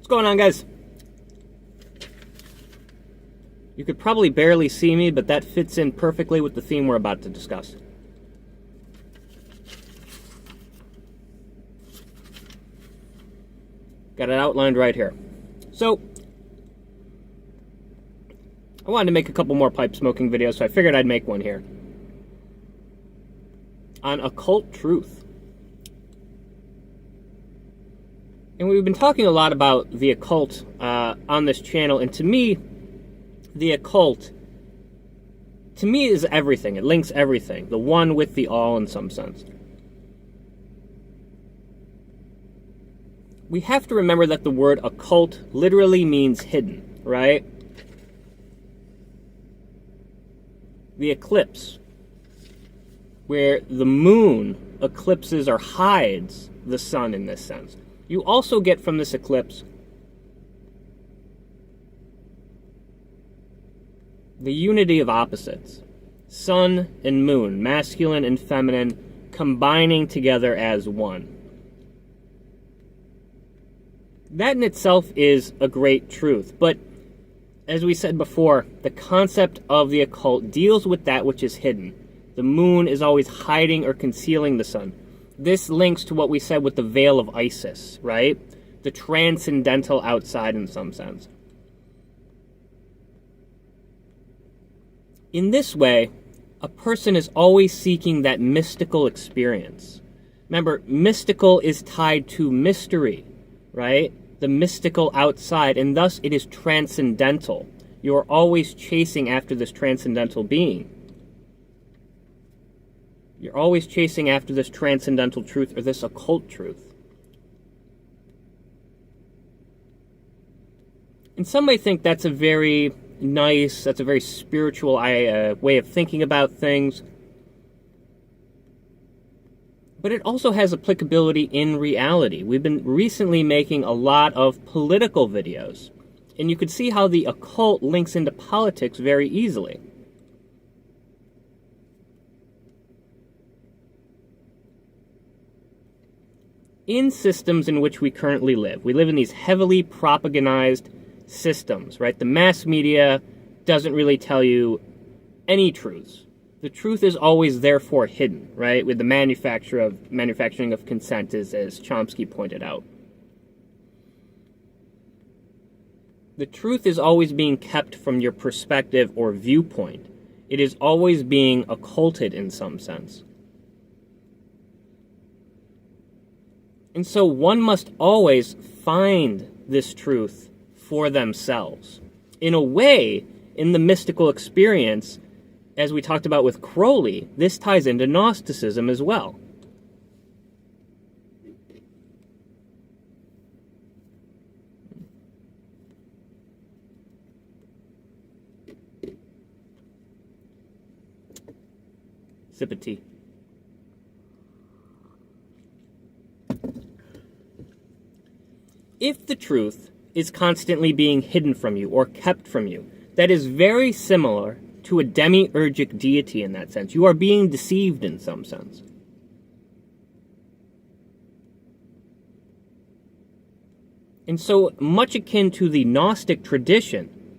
What's going on, guys? You could probably barely see me, but that fits in perfectly with the theme we're about to discuss. Got it outlined right here. So, I wanted to make a couple more pipe smoking videos, so I figured I'd make one here. On Occult Truth. And we've been talking a lot about the occult on this channel, and to me, the occult, to me, is everything. It links everything. The one with the all, in some sense. We have to remember that the word occult literally means hidden, right? The eclipse, where the moon eclipses or hides the sun in this sense. You also get from this eclipse the unity of opposites. Sun and moon, masculine and feminine, combining together as one. That in itself is a great truth, but as we said before, the concept of the occult deals with that which is hidden. The moon is always hiding or concealing the sun. This links to what we said with the veil of Isis, right? The transcendental outside in some sense. In this way, a person is always seeking that mystical experience. Remember, mystical is tied to mystery, right? The mystical outside, and thus it is transcendental. You are always chasing after this transcendental being. You're always chasing after this transcendental truth or this occult truth. And some may think that's a very nice, that's a very spiritual way of thinking about things. But it also has applicability in reality. We've been recently making a lot of political videos, and you could see how the occult links into politics very easily. In systems in which we currently live, we live in these heavily propagandized systems, right? The mass media doesn't really tell you any truths. The truth is always therefore hidden, right? With the manufacturing of consent, as Chomsky pointed out. The truth is always being kept from your perspective or viewpoint. It is always being occulted in some sense. And so one must always find this truth for themselves. In a way, in the mystical experience, as we talked about with Crowley, this ties into Gnosticism as well. Sip of tea. If the truth is constantly being hidden from you or kept from you, that is very similar to a demiurgic deity in that sense. You are being deceived in some sense. And so, much akin to the Gnostic tradition,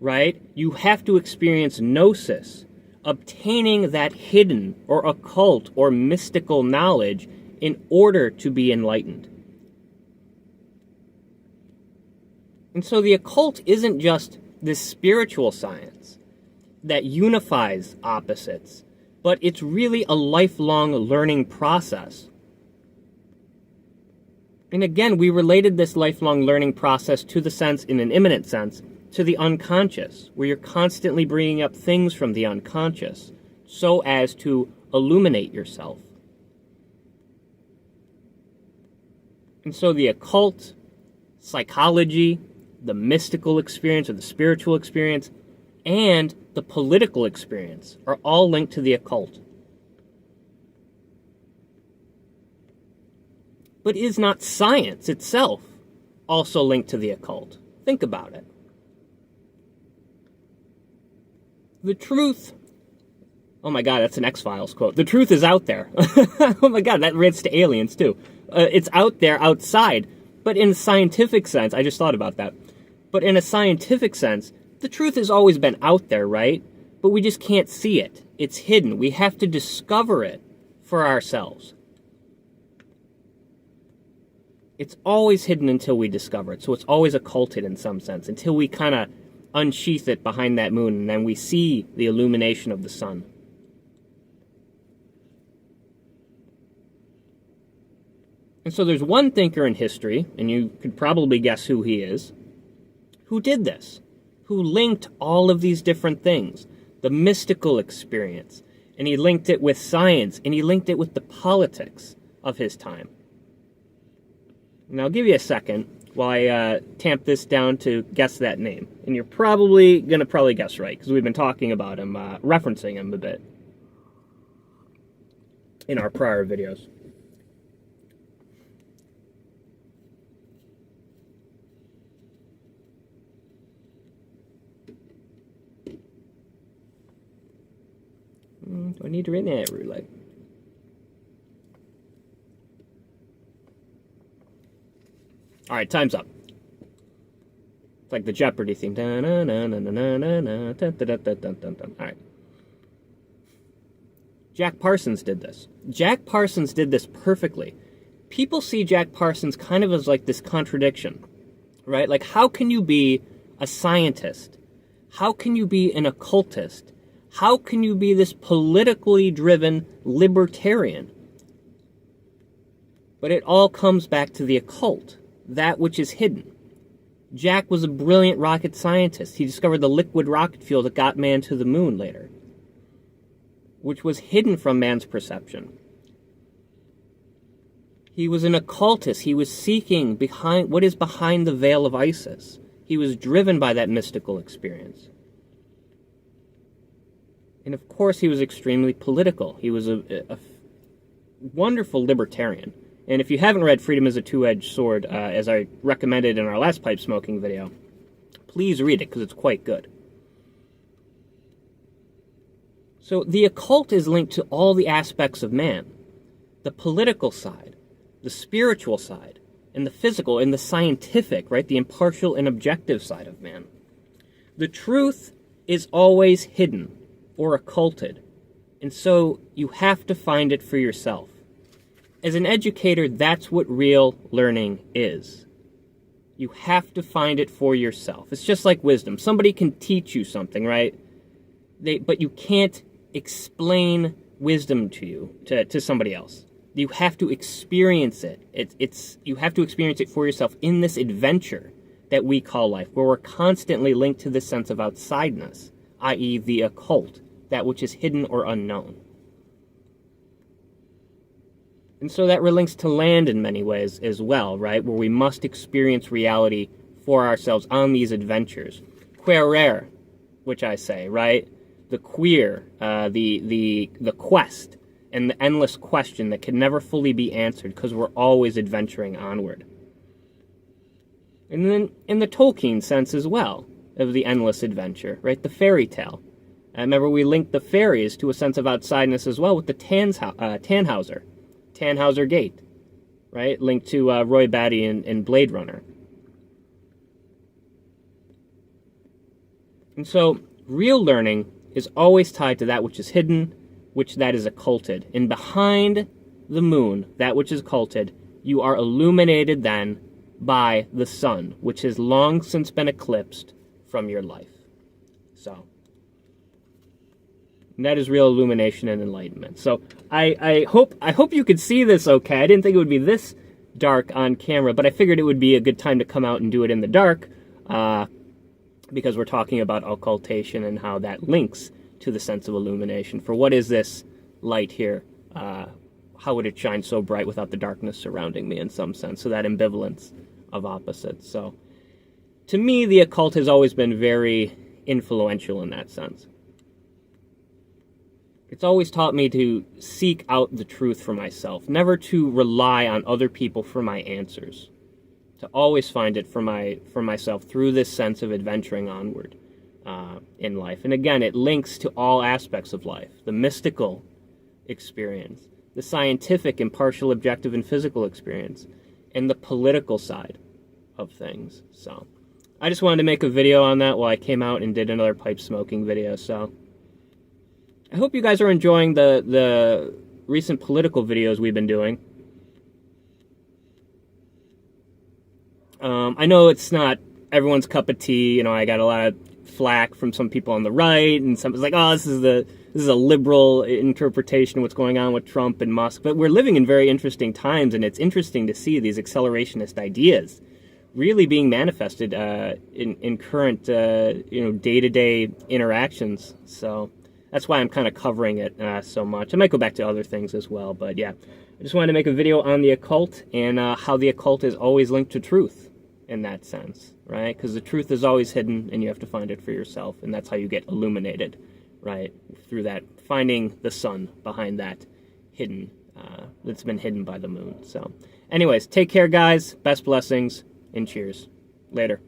right? You have to experience gnosis, obtaining that hidden or occult or mystical knowledge in order to be enlightened. And so the occult isn't just this spiritual science that unifies opposites, but it's really a lifelong learning process. And again, we related this lifelong learning process to the sense, in an immanent sense, to the unconscious, where you're constantly bringing up things from the unconscious so as to illuminate yourself. And so the occult, psychology, the mystical experience or the spiritual experience, and the political experience are all linked to the occult. But is not science itself also linked to the occult? Think about it. The truth... Oh my god, that's an X-Files quote. The truth is out there. Oh my god, that relates to aliens too. It's out there, outside. But in a scientific sense, I just thought about that. But in a scientific sense, the truth has always been out there, right? But we just can't see it. It's hidden. We have to discover it for ourselves. It's always hidden until we discover it. So it's always occulted in some sense, until we kind of unsheath it behind that moon, and then we see the illumination of the sun. And so there's one thinker in history, and you could probably guess who he is, who did this, who linked all of these different things, the mystical experience, and he linked it with science, and he linked it with the politics of his time. And I'll give you a second while I tamp this down to guess that name. And you're probably going to guess right, because we've been talking about him, referencing him a bit in our prior videos. Do I need to read that roulette? All right, time's up. It's like the Jeopardy theme. All right. Jack Parsons did this. Jack Parsons did this perfectly. People see Jack Parsons kind of as like this contradiction, right? Like, how can you be a scientist? How can you be an occultist? How can you be this politically driven libertarian? But it all comes back to the occult, that which is hidden. Jack was a brilliant rocket scientist. He discovered the liquid rocket fuel that got man to the moon later, which was hidden from man's perception. He was an occultist. He was seeking behind what is behind the veil of Isis. He was driven by that mystical experience. And of course, he was extremely political. He was a wonderful libertarian. And if you haven't read Freedom is a Two-Edged Sword, as I recommended in our last pipe smoking video, please read it, because it's quite good. So the occult is linked to all the aspects of man. The political side, the spiritual side, and the physical, and the scientific, right? The impartial and objective side of man. The truth is always hidden or occulted, and so you have to find it for yourself. As an educator, that's what real learning is. You have to find it for yourself. It's just like wisdom. Somebody can teach you something, right? But you can't explain wisdom to you, to somebody else. You have to experience it. You have to experience it for yourself in this adventure that we call life, where we're constantly linked to this sense of outsideness, i.e. the occult, that which is hidden or unknown. And so that relinks to land in many ways as well, right? Where we must experience reality for ourselves on these adventures. Querer, which I say, right? The queer, the quest, and the endless question that can never fully be answered because we're always adventuring onward. And then in the Tolkien sense as well, of the endless adventure, right? The fairy tale. I remember we linked the fairies to a sense of outsideness as well with the Tannhauser Gate, right? Linked to Roy Batty in Blade Runner. And so real learning is always tied to that which is hidden, which that is occulted. And behind the moon, that which is occulted, you are illuminated then by the sun, which has long since been eclipsed from your life. So, and that is real illumination and enlightenment. So I hope you could see this okay. I didn't think it would be this dark on camera, but I figured it would be a good time to come out and do it in the dark, because we're talking about occultation and how that links to the sense of illumination. For what is this light here? How would it shine so bright without the darkness surrounding me in some sense? So that ambivalence of opposites. So to me, the occult has always been very influential in that sense. It's always taught me to seek out the truth for myself, never to rely on other people for my answers, to always find it for myself through this sense of adventuring onward in life. And again, it links to all aspects of life, the mystical experience, the scientific, impartial, objective, and physical experience, and the political side of things. So I just wanted to make a video on that while I came out and did another pipe smoking video. So I hope you guys are enjoying the recent political videos we've been doing. I know it's not everyone's cup of tea. I got a lot of flack from some people on the right, and some it's like, oh, this is a liberal interpretation of what's going on with Trump and Musk. But we're living in very interesting times, and it's interesting to see these accelerationist ideas really being manifested in current day-to-day interactions. So that's why I'm kind of covering it so much. I might go back to other things as well, but yeah, I just wanted to make a video on the occult and how the occult is always linked to truth in that sense, right? Because the truth is always hidden, and you have to find it for yourself, and that's how you get illuminated, right? Through that, finding the sun behind that hidden, that's been hidden by the moon. So anyways, take care, guys. Best blessings, and cheers. Later.